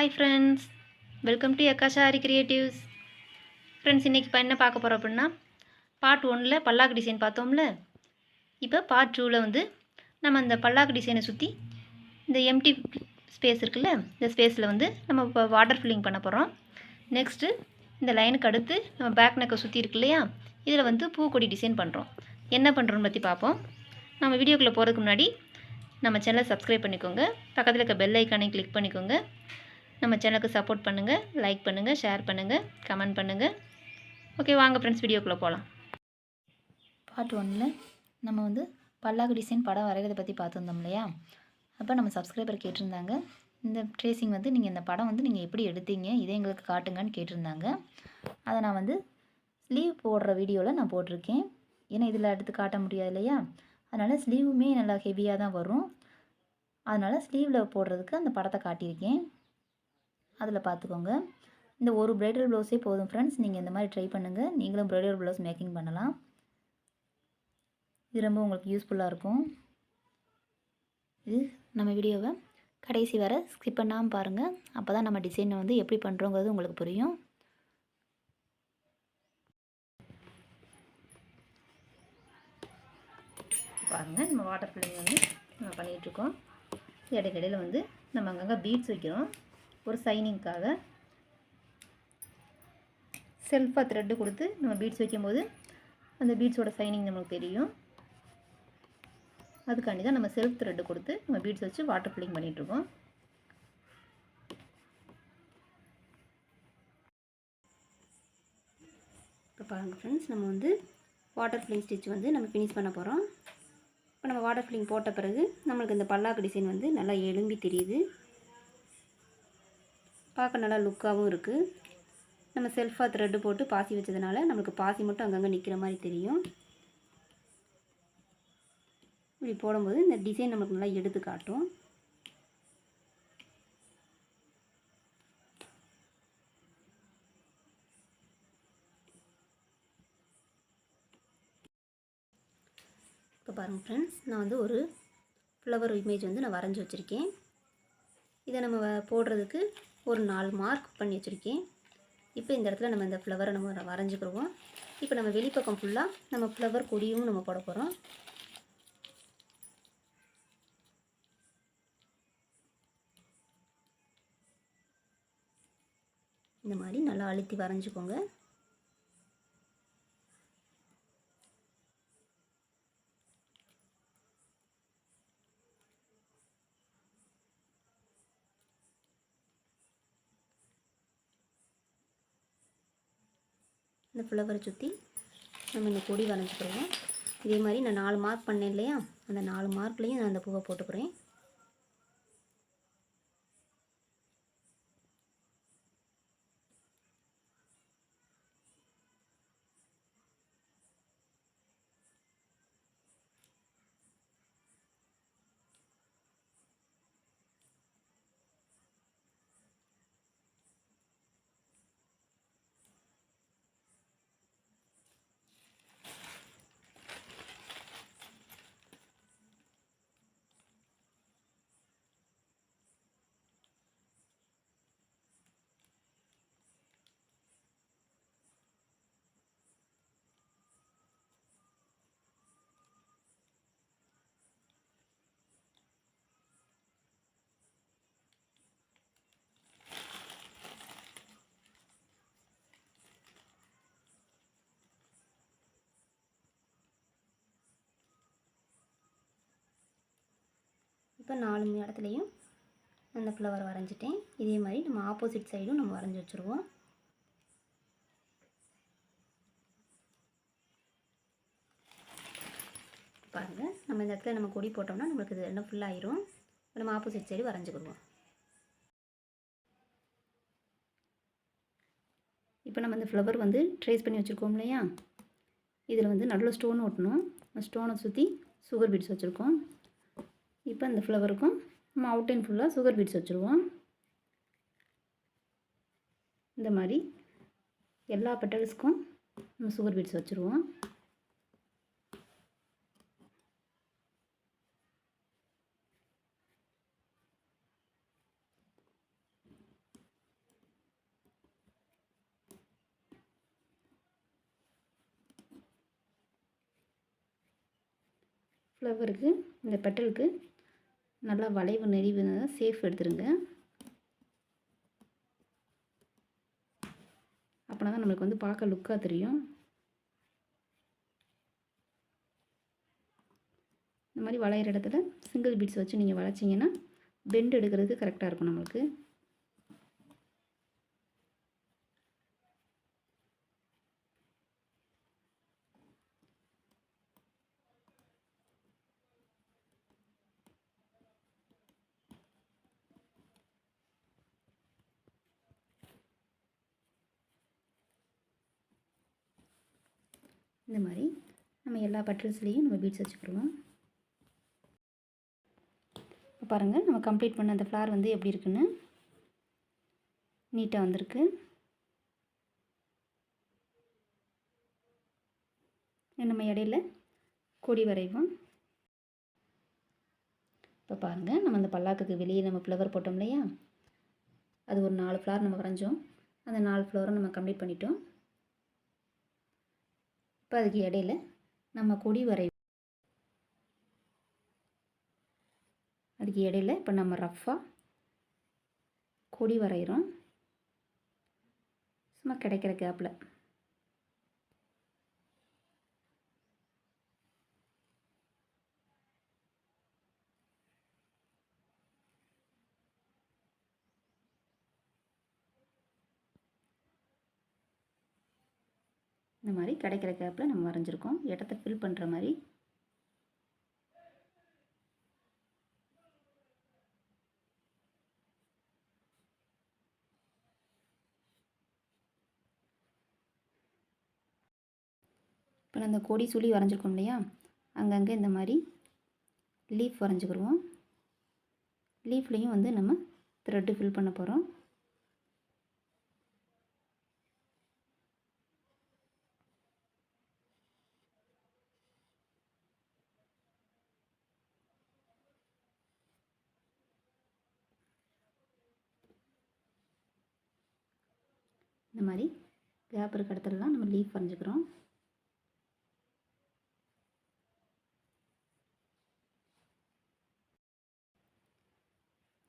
Hi friends, welcome to Akashari Creatives. Friends, இன்னைக்கு என்ன பார்க்க போறோம் அப்படின்னா பார்ட் 1ல பல்லாக்கு டிசைன் பார்த்தோம்ல. இப்போ பார்ட் 2ல வந்து நம்ம அந்த பல்லாக்கு டிசைனை சுற்றி இந்த எம்டி ஸ்பேஸ் இருக்குல்ல, இந்த ஸ்பேஸில் வந்து நம்ம இப்போ வாட்டர் ஃபில்லிங் பண்ண போகிறோம். நெக்ஸ்ட்டு இந்த லைனுக்கு அடுத்து நம்ம பேக் நெக்கை சுற்றி இருக்கு இல்லையா, இதில் வந்து பூக்கொடி டிசைன் பண்ணுறோம். என்ன பண்ணுறோன்னு பற்றி பார்ப்போம். நம்ம வீடியோக்குள்ளே போகிறதுக்கு முன்னாடி நம்ம சேனலை சப்ஸ்கிரைப் பண்ணிக்கோங்க, பக்கத்தில் இருக்க பெல் ஐக்கானையும் கிளிக் பண்ணிக்கோங்க. நம்ம சேனலுக்கு சப்போர்ட் பண்ணுங்கள், லைக் பண்ணுங்கள், ஷேர் பண்ணுங்கள், கமெண்ட் பண்ணுங்கள். ஓகே, வாங்க ஃப்ரெண்ட்ஸ் வீடியோக்குள்ளே போகலாம். பார்ட் 1ல் நம்ம வந்து பல்லாக்கு டிசைன் படம் வரைகிறத பற்றி பார்த்துருந்தோம் இல்லையா. அப்போ நம்ம சப்ஸ்கிரைபர் கேட்டிருந்தாங்க, இந்த ட்ரேசிங் வந்து நீங்கள் இந்த படம் வந்து நீங்கள் எப்படி எடுத்தீங்க, இதே எங்களுக்கு காட்டுங்கன்னு கேட்டிருந்தாங்க. அதை நான் வந்து ஸ்லீவ் போடுற வீடியோவில் நான் போட்டிருக்கேன். ஏன்னா இதில் எடுத்து காட்ட முடியாது இல்லையா, அதனால் ஸ்லீவுமே நல்லா ஹெவியாக தான் வரும். அதனால் ஸ்லீவில் போடுறதுக்கு அந்த படத்தை காட்டியிருக்கேன், அதில் பார்த்துக்கோங்க. இந்த ஒரு ப்ரைடல் ப்ளவுஸே போதும் ஃப்ரெண்ட்ஸ். நீங்கள் இந்த மாதிரி ட்ரை பண்ணுங்கள், நீங்களும் ப்ரைடல் ப்ளவுஸ் மேக்கிங் பண்ணலாம். இது ரொம்ப உங்களுக்கு யூஸ்ஃபுல்லாக இருக்கும். இது நம்ம வீடியோவை கடைசி வரை ஸ்கிப் பண்ணாமல் பாருங்கள், அப்போ தான் நம்ம டிசைனை வந்து எப்படி பண்ணுறோங்கிறது உங்களுக்கு புரியும். பாருங்கள், நம்ம வாட்டர் ஃபில்லிங் வந்து நம்ம பண்ணிகிட்ருக்கோம். இடையிடையில் வந்து நம்ம அங்கங்கே பீட்ஸ் வைக்கிறோம் ஒரு சைனிங்காக. செல்ஃபாக த்ரெட்டு கொடுத்து நம்ம பீட்ஸ் வைக்கும்போது அந்த பீட்ஸோட சைனிங் நமக்கு தெரியும். அதுக்காண்டி தான் நம்ம செல்ஃப் த்ரெட்டு கொடுத்து நம்ம பீட்ஸ் வச்சு வாட்டர் ஃபில்லிங் பண்ணிகிட்ருக்கோம். இப்போ பாருங்கள் ஃப்ரெண்ட்ஸ், நம்ம வந்து வாட்டர் ஃபில்லிங் ஸ்டிச் வந்து நம்ம ஃபினிஷ் பண்ண போகிறோம். இப்போ நம்ம வாட்டர் ஃபில்லிங் போட்ட பிறகு நம்மளுக்கு இந்த பல்லாக்கு டிசைன் வந்து நல்லா எழும்பி தெரியுது, பார்க்க நல்லா லுக்காகவும் இருக்குது. நம்ம செல்ஃபாக த்ரெட்டு போட்டு பாசி வச்சதுனால நம்மளுக்கு பாசி மட்டும் அங்கங்கே நிற்கிற மாதிரி தெரியும். இப்படி போடும்போது இந்த டிசைன் நமக்கு நல்லா எடுத்து காட்டும். இப்போ பாருங்கள் ஃப்ரெண்ட்ஸ், நான் வந்து ஒரு ஃப்ளவர் இமேஜ் வந்து நான் வரைஞ்சி வச்சுருக்கேன். இதை நம்ம போடுறதுக்கு ஒரு 4 மார்க் பண்ணி வச்சுருக்கேன். இப்போ இந்த இடத்துல நம்ம இந்த ஃப்ளவரை நம்ம வரைஞ்சிக்கிடுவோம். இப்போ நம்ம வெளிப்பக்கம் ஃபுல்லாக நம்ம ஃப்ளவர் கொடியும் நம்ம போட போகிறோம். இந்த மாதிரி நல்லா அழுத்தி வரைஞ்சிக்கோங்க. இந்த ஃப்ளவரை சுற்றி நம்ம இந்த கொடி வரைஞ்சிக்கிறோம். இதே மாதிரி நான் 4 மார்க் பண்ணேன் இல்லையா, அந்த 4 மார்க்லேயும் நான் அந்த பூவை போட்டுக்கிறேன். இப்போ 4 இடத்துலையும் அந்த ஃப்ளவர் வரைஞ்சிட்டேன். இதே மாதிரி நம்ம ஆப்போசிட் சைடும் நம்ம வரைஞ்சி வச்சுருவோம். பாருங்கள், நம்ம இந்த இடத்துல நம்ம கொடி போட்டோம்னா நம்மளுக்கு இது எல்லாம் ஃபுல்லாகிடும். நம்ம ஆப்போசிட் சைடு வரைஞ்சிக்கிடுவோம். இப்போ நம்ம இந்த ஃப்ளவர் வந்து ட்ரேஸ் பண்ணி வச்சுருக்கோம் இல்லையா, இதில் வந்து நடுவில் ஸ்டோன் ஒட்டணும். ஸ்டோனை சுற்றி சுகர் பீட்ஸ் வச்சுருக்கோம். இப்போ இந்த ஃப்ளவருக்கும் நம்ம அவுட்லைன் ஃபுல்லாக சுகர் பீட்ஸ் வச்சுருவோம். இந்த மாதிரி எல்லா பெட்டல்ஸ்க்கும் நம்ம சுகர் பீட்ஸ் வச்சுருவோம். ஃப்ளவருக்கு இந்த பெட்டலுக்கு நல்லா வளைவு நெறிவு சேஃப் எடுத்துருங்க. அப்போனா தான் நம்மளுக்கு வந்து பார்க்க லுக்காக தெரியும். இந்த மாதிரி வளையிற இடத்துல சிங்கிள் பீட்ஸ் வச்சு நீங்கள் வளைச்சிங்கன்னா பெண்ட் எடுக்கிறதுக்கு கரெக்டாக இருக்கும் நம்மளுக்கு. இந்த மாதிரி நம்ம எல்லா பட்டல்ஸ்லேயும் நம்ம பீட்ஸ் வச்சுக்கிடுவோம். பாருங்கள், நம்ம கம்ப்ளீட் பண்ண அந்த ஃப்ளார் வந்து எப்படி இருக்குன்னு நீட்டாக வந்திருக்கு. நம்ம இடையில கொடி வரைவோம். இப்போ பாருங்கள், நம்ம அந்த பல்லாக்குக்கு வெளியே நம்ம ஃப்ளவர் போட்டோம் இல்லையா, அது ஒரு 4 ஃப்ளார் நம்ம வரைஞ்சோம். அந்த 4 ஃப்ளவரை நம்ம கம்ப்ளீட் பண்ணிட்டோம். இப்போ அதுக்கு இடையில நம்ம கொடி வரைவோம். அதுக்கு இடையில இப்போ நம்ம ரஃப்பாக கொடி வரைகிறோம். சும்மா கிடைக்கிற கேப்பில். இந்த மாதிரி கிடைக்கிற கேப்பில் நம்ம வரைஞ்சிருக்கோம். இடத்த ஃபில் பண்ணுற மாதிரி. இப்போ அந்த கொடி சுழி வரைஞ்சிருக்கோம் இல்லையா, அங்கங்கே இந்த மாதிரி லீஃப் வரைஞ்சிக்கிடுவோம். லீஃப்லேயும் வந்து நம்ம த்ரெட்டு ஃபில் பண்ண போகிறோம். இந்த மாதிரி கேப் இருக்க இடத்துலலாம் நம்ம லீஃப் வரைஞ்சிக்கிறோம்.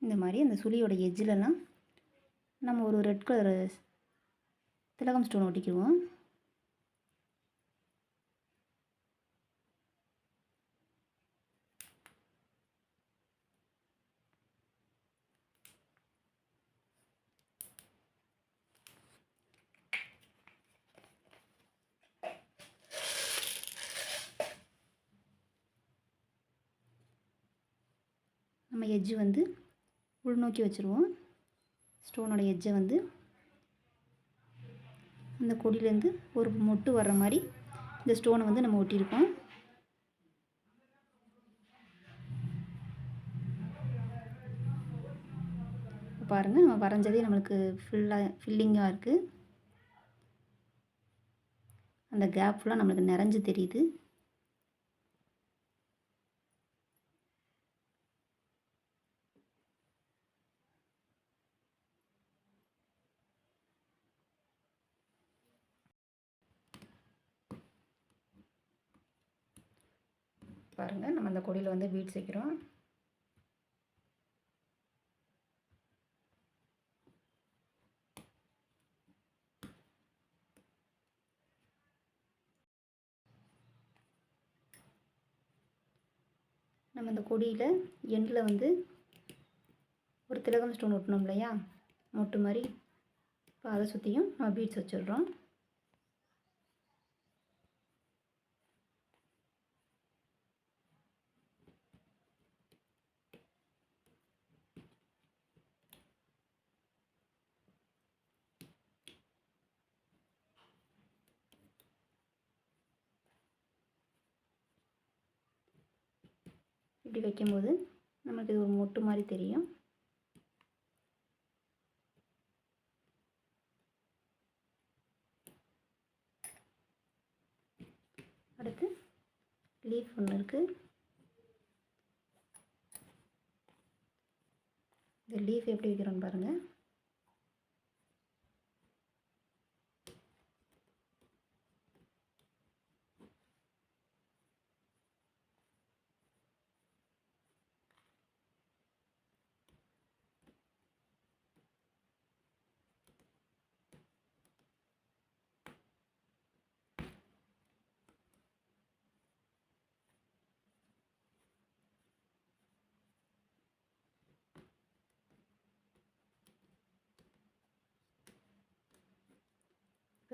இந்த மாதிரி அந்த சுழியோட எஜ்ஜிலலாம் நம்ம ஒரு ரெட் கலர் திலகம் ஸ்டோன் ஒட்டிக்குவோம். நம்ம எட்ஜு வந்து உள்நோக்கி வச்சுருவோம். ஸ்டோனோட எட்ஜை வந்து அந்த கொடியிலேருந்து ஒரு மொட்டு வர்ற மாதிரி இந்த ஸ்டோனை வந்து நம்ம ஒட்டியிருக்கோம். பாருங்கள், நம்ம வரைஞ்சதே நம்மளுக்கு ஃபில்லிங்காக இருக்குது. அந்த கேப் ஃபுல்லாக நம்மளுக்கு நிறைஞ்சு தெரியுது. பாருங்கள், நம்ம அந்த கொடியில் வந்து பீட்ஸ் வைக்கிறோம். நம்ம அந்த கொடியில் எண்டில் வந்து ஒரு திலகம் ஸ்டோன் ஒட்டணும் இல்லையா, மொட்டு மாதிரி. இப்போ அதை சுற்றியும் நம்ம பீட்ஸ் வச்சிடுறோம். இப்படி வைக்கும்போது நமக்கு இது ஒரு மொட்டு மாதிரி தெரியும். அடுத்து லீஃப் ஒன்று இருக்குது. இந்த லீஃப் எப்படி வைக்கிறோன்னு பாருங்கள்.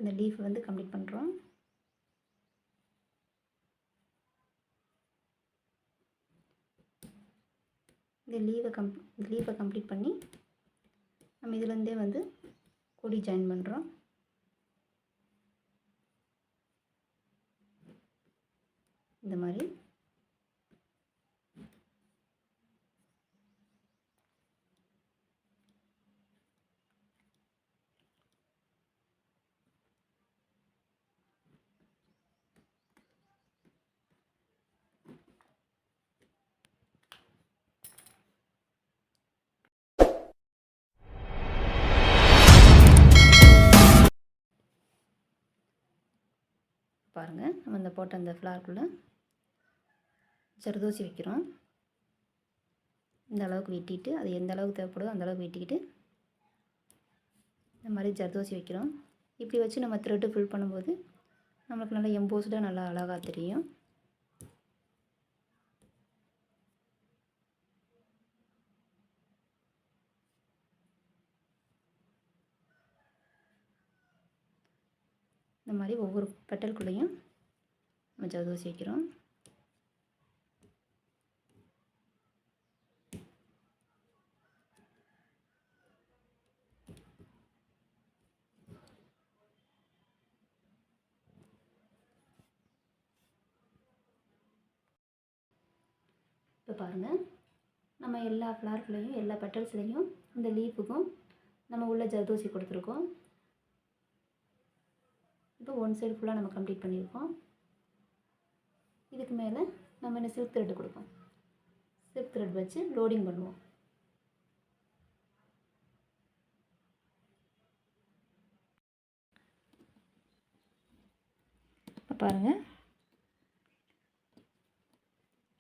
இந்த லீஃப் வந்து கம்ப்ளீட் பண்ணுறோம். இந்த லீஃபை கம்ப்ளீட் பண்ணி நம்ம இதுலேருந்தே வந்து கொடி ஜாயின் பண்ணுறோம். இந்த மாதிரி பாருங்கள், நம்ம இந்த போட்ட அந்த ஃப்ளார்க்குள்ளே ஜர்தோசி வைக்கிறோம். இந்த அளவுக்கு வெட்டிட்டு, அது எந்த அளவுக்கு தேவைப்படுதோ அந்த அளவுக்கு வெட்டிக்கிட்டு இந்த மாதிரி ஜர்தோசி வைக்கிறோம். இப்படி வச்சு நம்ம த்ரெட்டு ஃபில் பண்ணும்போது நம்மளுக்கு நல்லா எம்போஸ்டாக நல்லா அழகாக தெரியும். இந்த மாதிரி ஒவ்வொரு பெட்டலுக்குள்ளேயும் நம்ம ஜர்தோசி வைக்கிறோம். இப்போ பாருங்கள், நம்ம எல்லா ஃப்ளார்க்குள்ளேயும் எல்லா பெட்டல்ஸ்லேயும் இந்த லீஃபுக்கும் நம்ம உள்ள ஜர்தோசி கொடுத்துருக்கோம். இப்போ ஒன் சைடு ஃபுல்லாக நம்ம கம்ப்ளீட் பண்ணியிருக்கோம். இதுக்கு மேலே நம்ம என்ன சில்க் த்ரெட் கொடுப்போம். சில்க் த்ரெட் வச்சு லோடிங் பண்ணுவோம். இப்போ பாருங்கள்,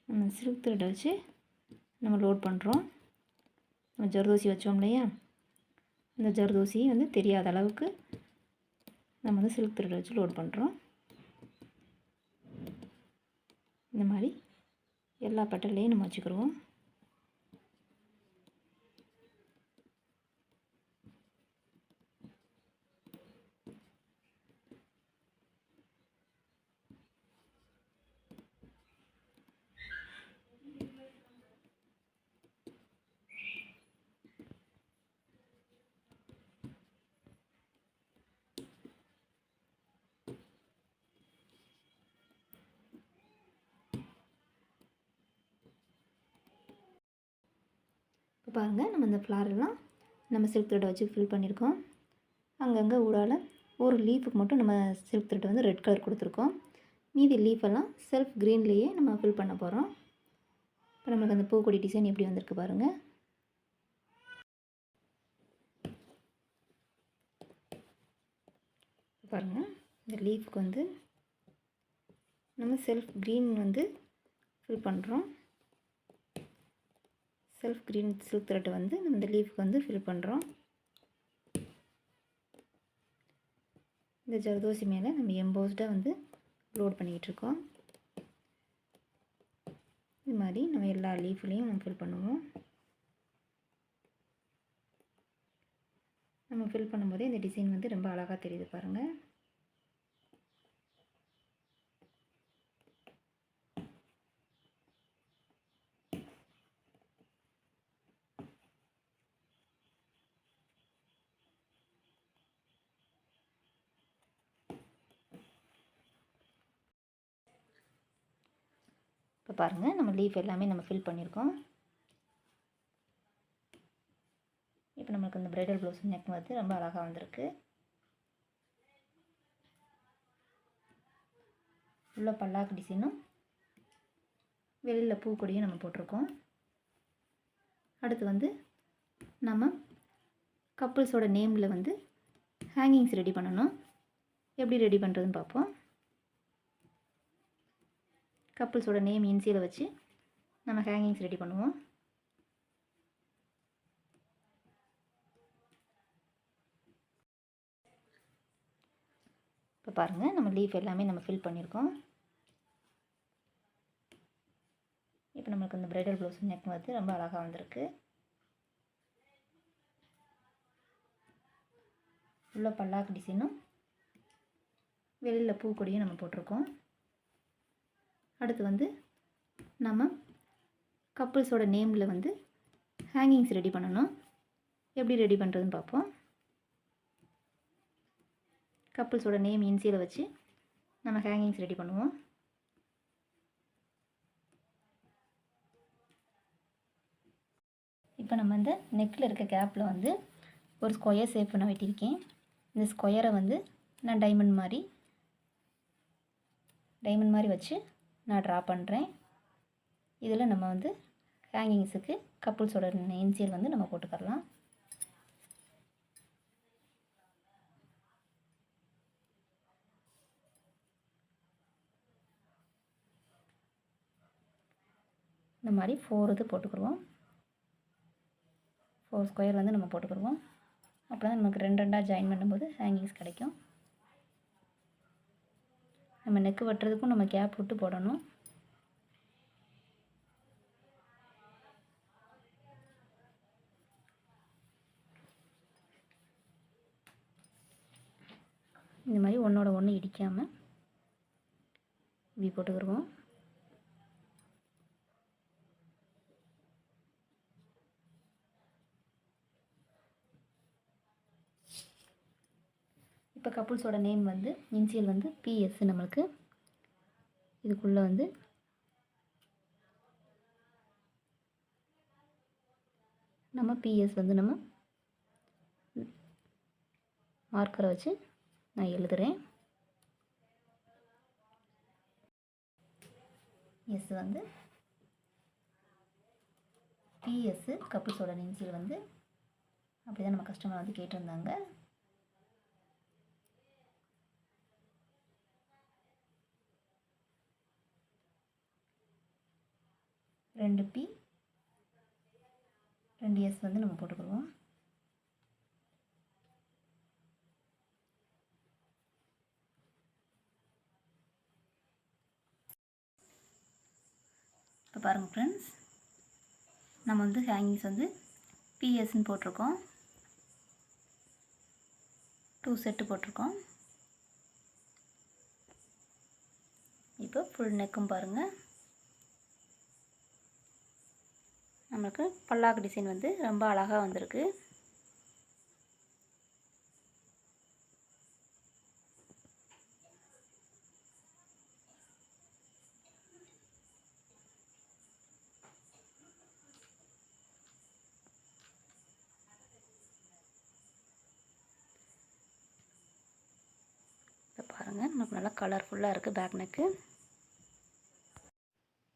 நம்ம சில்க் த்ரெட்டை வச்சு நம்ம லோட் பண்ணுறோம். நம்ம ஜர்தோசி வச்சோம் இல்லையா, அந்த ஜர்தோசி வந்து தெரியாத அளவுக்கு நம்ம வந்து சில்க் த்ரெட் வச்சு லோட் பண்ணுறோம். இந்த மாதிரி எல்லா பெட்டல்லையும் நம்ம வச்சுக்கிடுவோம். இப்போ பாருங்கள், நம்ம இந்த ஃப்ளாரெல்லாம் நம்ம சில்க் த்ரெட்டை வச்சு ஃபில் பண்ணியிருக்கோம். அங்கங்கே ஊடால ஒரு லீஃபுக்கு மட்டும் நம்ம சில்க் த்ரெட் வந்து ரெட் கலர் கொடுத்துருக்கோம். மீதி லீஃபெல்லாம் செல்ஃப் க்ரீன்லேயே நம்ம ஃபில் பண்ண போகிறோம். இப்போ நம்மளுக்கு அந்த பூக்கொடி டிசைன் எப்படி வந்திருக்கு பாருங்கள். பாருங்கள், இந்த லீஃபுக்கு வந்து நம்ம செல்ஃப் க்ரீன் வந்து ஃபில் பண்ணுறோம். செல்ஃப் க்ரீன் சில்க் த்ரெட்டை வந்து நம்ம இந்த லீஃப்க்கு வந்து ஃபில் பண்ணுறோம். இந்த ஜர்தோசி மேலே நம்ம எம்போஸ்டாக வந்து லோட் பண்ணிக்கிட்டுருக்கோம். இது மாதிரி நம்ம எல்லா லீஃப்லேயும் நம்ம ஃபில் பண்ணுவோம். நம்ம ஃபில் பண்ணும்போதே இந்த டிசைன் வந்து ரொம்ப அழகாக தெரியுது பாருங்கள். இப்போ பாருங்கள், நம்ம லீஃப் எல்லாமே நம்ம ஃபில் பண்ணியிருக்கோம். இப்போ நம்மளுக்கு இந்த ப்ரைடல் ப்ளவுஸ் நெக் வந்து ரொம்ப அழகாக வந்திருக்கு. உள்ள பல்லாக்கு டிசைனும் வெளியில் பூக்கொடியும் நம்ம போட்டிருக்கோம். அடுத்து வந்து நம்ம கப்புள்ஸோட நேமில் வந்து ஹேங்கிங்ஸ் ரெடி பண்ணணும். எப்படி ரெடி பண்ணுறதுன்னு பார்ப்போம். கப்புள்ஸோட நேம் இன்சியலை வச்சு நம்ம ஹேங்கிங்ஸ் ரெடி பண்ணுவோம். இப்போ பாருங்கள், நம்ம லீஃப் எல்லாமே நம்ம ஃபில் பண்ணியிருக்கோம். இப்போ நம்மளுக்கு இந்த ப்ரைடல் ப்ளவுஸ் நெக் வந்து ரொம்ப அழகாக வந்திருக்கு. உள்ள பல்லாக்கு டிசைனும் வெளியில் பூக்கொடியும் நம்ம போட்டிருக்கோம். அடுத்து வந்து நம்ம கப்புள்ஸோட நேமில் வந்து ஹேங்கிங்ஸ் ரெடி பண்ணணும். எப்படி ரெடி பண்ணுறதுன்னு பார்ப்போம். கப்புள்ஸோட நேம் இன்சியலை வச்சு நம்ம ஹேங்கிங்ஸ் ரெடி பண்ணுவோம். இப்போ நம்ம இந்த நெக்கில் இருக்க கேப்பில் வந்து ஒரு ஸ்கொயர் ஷேப் நான் வெட்டியிருக்கேன். இந்த ஸ்கொயரை வந்து நான் டைமண்ட் மாதிரி வச்சு நான் ட்ரா பண்ணுறேன். இதில் நம்ம வந்து ஹேங்கிங்ஸுக்கு கப்புள்ஸோட இன்சியல் வந்து நம்ம போட்டுக்கலாம். இந்த மாதிரி 4 இது போட்டுக்கிடுவோம். 4 ஸ்கொயர் வந்து நம்ம போட்டுக்கிடுவோம். அப்போ தான் நமக்கு 2 ஜாயின் பண்ணும்போது ஹேங்கிங்ஸ் கிடைக்கும். நம்ம நெக்கு வெட்டுறதுக்கும் நம்ம கேப் விட்டு போடணும். இந்த மாதிரி ஒன்றோட ஒன்று இடிக்காமல் இப்படி போட்டுக்கிடுவோம். இப்போ கப்புள்ஸோட நேம் வந்து இன்சியல் வந்து PS நம்மளுக்கு இதுக்குள்ளே வந்து நம்ம PS வந்து நம்ம மார்க்கரை வச்சு நான் எழுதுகிறேன். எஸ் வந்து PS கப்புள்ஸோட இன்சியல் வந்து அப்படி தான் நம்ம கஸ்டமர் வந்து கேட்டிருந்தாங்க. ரெண்டு P 2 S வந்து நம்ம போட்டுக்கிடுவோம். இப்போ பாருங்கள் ஃப்ரெண்ட்ஸ், நம்ம வந்து ஹேங்கிங்ஸ் வந்து PSன்னு போட்டிருக்கோம். 2 செட்டு போட்டிருக்கோம். இப்போ ஃபுல் நெக்கும் பாருங்கள், நம்மளுக்கு பல்லாக்கு டிசைன் வந்து ரொம்ப அழகாக வந்திருக்கு. இப்போ பாருங்கள், நமக்கு நல்லா கலர்ஃபுல்லாக இருக்குது பேக் நெக்கு.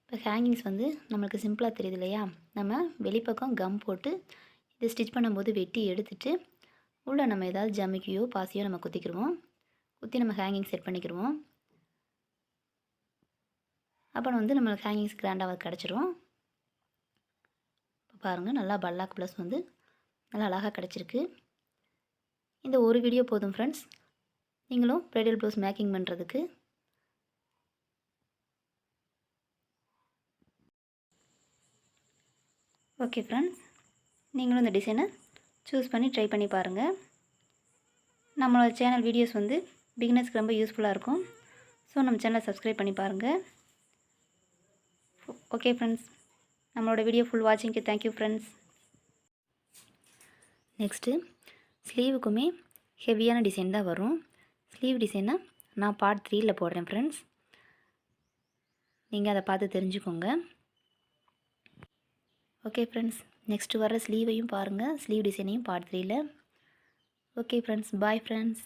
இப்போ ஹேங்கிங்ஸ் வந்து நம்மளுக்கு சிம்பிளாக தெரியுது இல்லையா? நம்ம வெளிப்பக்கம் கம் போட்டு இது ஸ்டிச் பண்ணும்போது வெட்டி எடுத்துட்டு உள்ளே நம்ம ஏதாவது ஜமிக்கியோ பாசியோ நம்ம குத்திக்கிடுவோம். குத்தி நம்ம ஹேங்கிங் செட் பண்ணிக்கிடுவோம். அப்புறம் வந்து நம்மளுக்கு ஹேங்கிங்ஸ் கிராண்டாக கிடச்சிரும். இப்போ பாருங்கள், நல்லா பல்லாக் ப்ளஸ் வந்து நல்லா அழகாக கிடச்சிருக்கு. இந்த ஒரு வீடியோ போதும் ஃப்ரெண்ட்ஸ், நீங்களும் ப்ரைடல் ப்ளவுஸ் மேக்கிங் பண்ணுறதுக்கு. ஓகே ஃப்ரெண்ட்ஸ், நீங்களும் இந்த டிசைனை சூஸ் பண்ணி ட்ரை பண்ணி பாருங்கள். நம்மளோட சேனல் வீடியோஸ் வந்து பிகினர்ஸ்க்கு ரொம்ப யூஸ்ஃபுல்லாக இருக்கும். ஸோ நம்ம சேனலை சப்ஸ்கிரைப் பண்ணி பாருங்கள். ஓகே ஃப்ரெண்ட்ஸ், நம்மளோட வீடியோ ஃபுல் வாட்சிங்க்கு தேங்க்யூ ஃப்ரெண்ட்ஸ். நெக்ஸ்ட்டு ஸ்லீவுக்குமே ஹெவியான டிசைன் தான் வரும். ஸ்லீவ் டிசைனை நான் பார்ட் 3ல் போடுறேன் ஃப்ரெண்ட்ஸ். நீங்கள் அதை பார்த்து தெரிஞ்சுக்கோங்க. ஓகே ஃப்ரெண்ட்ஸ், நெக்ஸ்ட்டு வர ஸ்லீவையும் பாருங்கள், ஸ்லீவ் டிசைனையும் பார்ட் 3ல். Okay friends, bye friends.